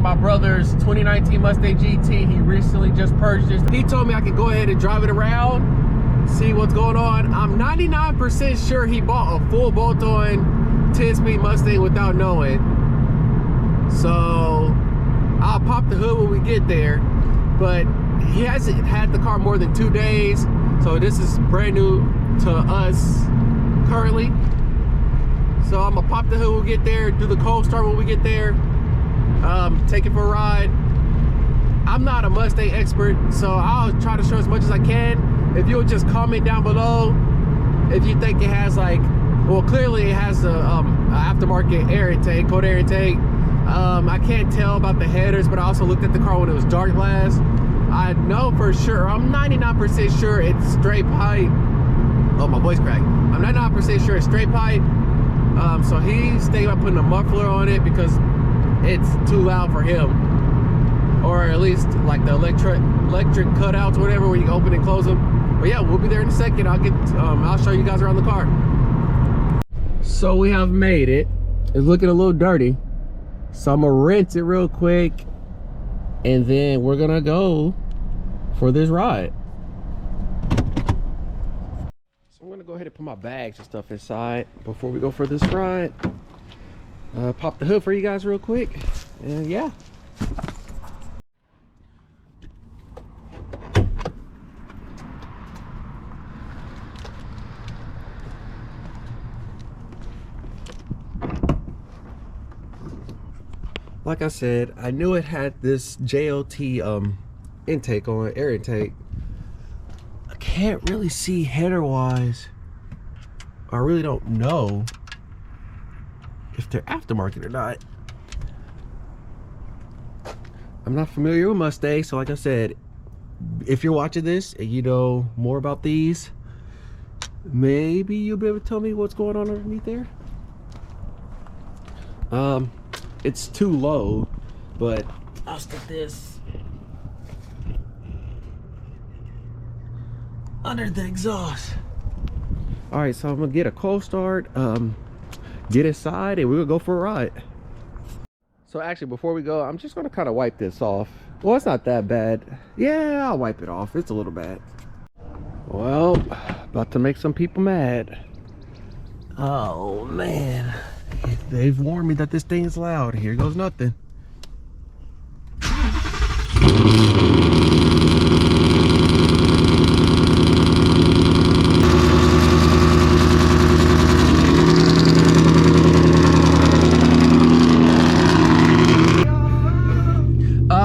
my brother's 2019 Mustang GT. He recently just purchased. He told me I could go ahead and drive it around, see what's going on. I'm 99% sure he bought a full bolt-on 10-speed Mustang without knowing. So I'll pop the hood when we get there. But he hasn't had the car more than 2 days, so this is brand new to us currently. So I'm gonna pop the hood when we get there, do the cold start when we get there, take it for a ride. I'm not a Mustang expert, so I'll try to show as much as I can. If you'll just comment down below if you think it has, like, well, clearly it has a aftermarket air intake, cold air intake. I can't tell about the headers, but I also looked at the car when it was dark glass. I know for sure, I'm 99% sure it's straight pipe. Oh, my voice cracked. I'm 99% sure it's straight pipe. So he's thinking about putting a muffler on it because it's too loud for him. Or at least like the electric cutouts or whatever where you open and close them. But yeah, we'll be there in a second. I'll show you guys around the car. So we have made it. It's looking a little dirty. So I'm gonna rinse it real quick and then we're gonna go for this ride. So I'm gonna go ahead and put my bags and stuff inside before we go for this ride. Pop the hood for you guys real quick, and yeah. Like I said, I knew it had this JLT intake on it, air intake. I can't really see header wise. I really don't know if they're aftermarket or not. I'm not familiar with Mustang, so like I said, if you're watching this and you know more about these, maybe you'll be able to tell me what's going on underneath there. It's too low, but I'll stick this under the exhaust. All right, so I'm gonna get a cold start, get inside, and we're gonna go for a ride. So actually, before we go, I'm just gonna kind of wipe this off. Well, it's not that bad. Yeah, I'll wipe it off. It's a little bad. Well, about to make some people mad. Oh man. They've warned me that this thing is loud. Here goes nothing.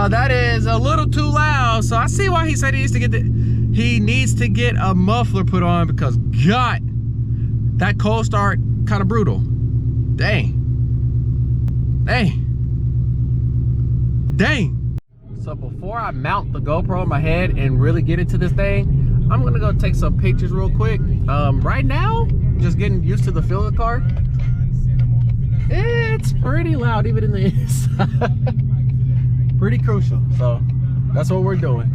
That is a little too loud. So I see why he said he needs to get a muffler put on, because God, that cold start kind of brutal. Dang. So before I mount the GoPro on my head and really get into this thing, I'm gonna go take some pictures real quick. Right now, just getting used to the feel of the car. It's pretty loud even in the inside. Pretty crucial, so that's what we're doing.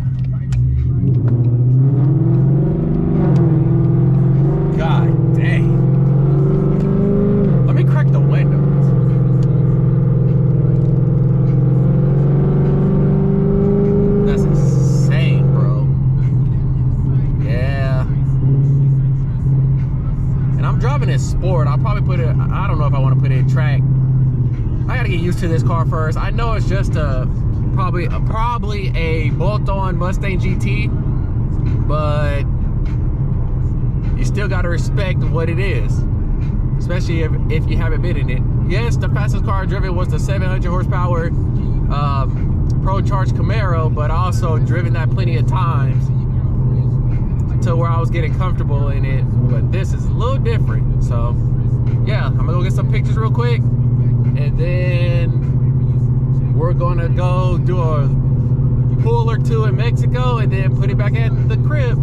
God dang. Let me crack the windows. That's insane, bro. Yeah. And I'm driving it sport. I'll probably put it, I don't know if I want to put it in track. I gotta get used to this car first. I know it's just probably a bolt-on Mustang GT, but you still gotta respect what it is, especially if you haven't been in it. Yes, the fastest car I driven was the 700 horsepower Pro Charge Camaro, but I also driven that plenty of times to where I was getting comfortable in it. But this is a little different. So yeah, I'm gonna go get some pictures real quick, and then we're gonna go do a pull or two in Mexico and then put it back at the crib.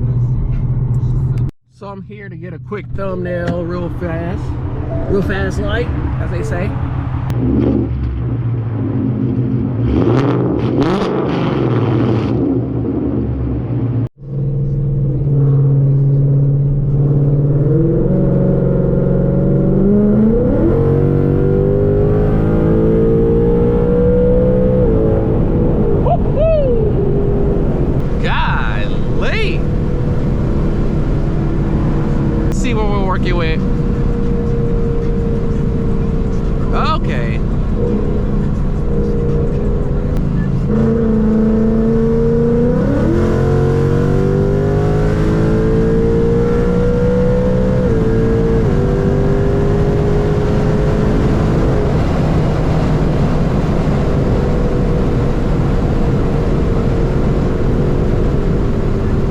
So I'm here to get a quick thumbnail real fast like, as they say. working with. Okay.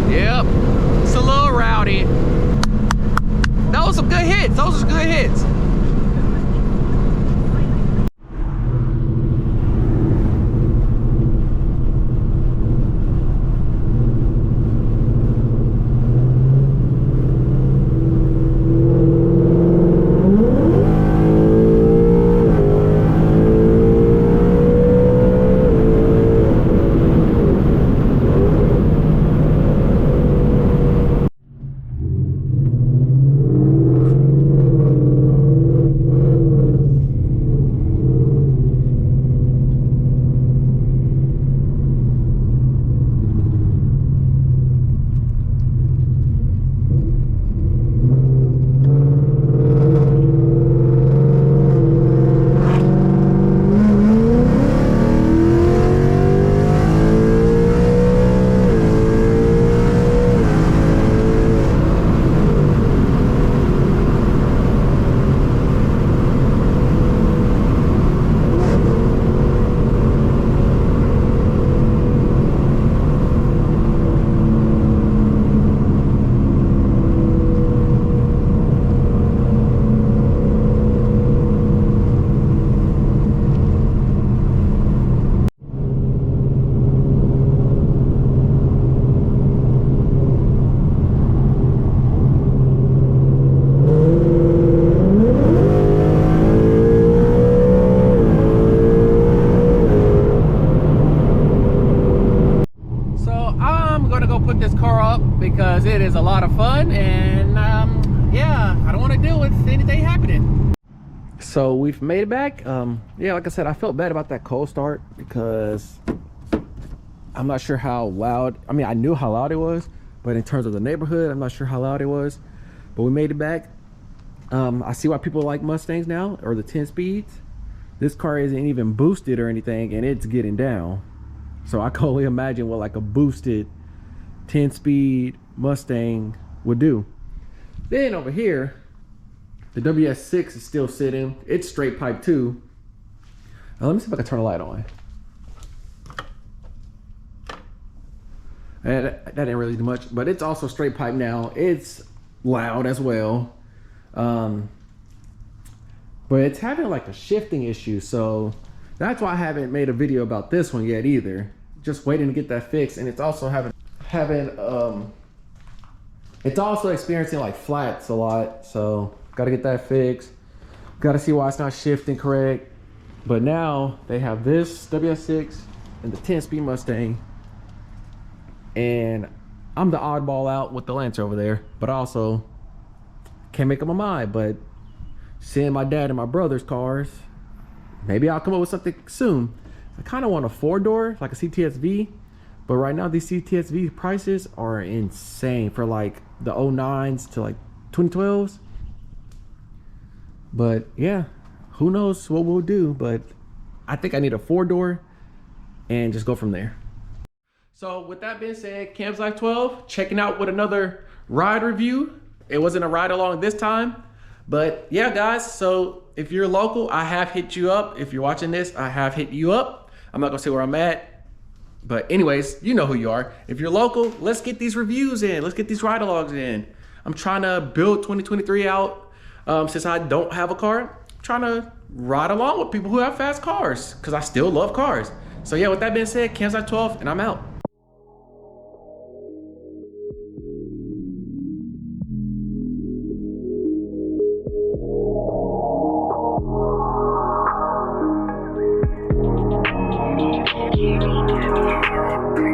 Yep, it's a little rowdy. Those are some good hits. Those are good hits. Put this car up because it is a lot of fun, and yeah, I don't want to deal with anything happening. So we've made it back. Yeah, like I said, I felt bad about that cold start because I'm not sure how loud. I mean, I knew how loud it was, but in terms of the neighborhood, I'm not sure how loud it was. But we made it back. I see why people like Mustangs now, or the 10 speeds. This car isn't even boosted or anything, and it's getting down. So I can only imagine what like a boosted 10-speed Mustang would do. Then over here, the WS6 is still sitting. It's straight pipe too. Now, let me see if I can turn the light on. And that didn't really do much, but it's also straight pipe now. It's loud as well. But it's having like a shifting issue, so that's why I haven't made a video about this one yet either. Just waiting to get that fixed. And it's also it's also experiencing like flats a lot, so got to get that fixed. Got to see why it's not shifting correct. But now they have this WS6 and the 10-speed Mustang, and I'm the oddball out with the Lancer over there, but I also can't make up my mind. But seeing my dad and my brother's cars, maybe I'll come up with something soon. I kind of want a 4-door, like a CTSV. But right now, these CTSV prices are insane for like the 09s to like 2012s. But yeah, who knows what we'll do. But I think I need a 4-door and just go from there. So with that being said, Cam's Life 12, checking out with another ride review. It wasn't a ride along this time. But yeah, guys, so if you're local, I have hit you up. If you're watching this, I have hit you up. I'm not gonna say where I'm at. But anyways, you know who you are. If you're local, let's get these reviews in. Let's get these ride-alongs in. I'm trying to build 2023 out. Since I don't have a car, I'm trying to ride along with people who have fast cars because I still love cars. So yeah, with that being said, Cam's Life 12, and I'm out.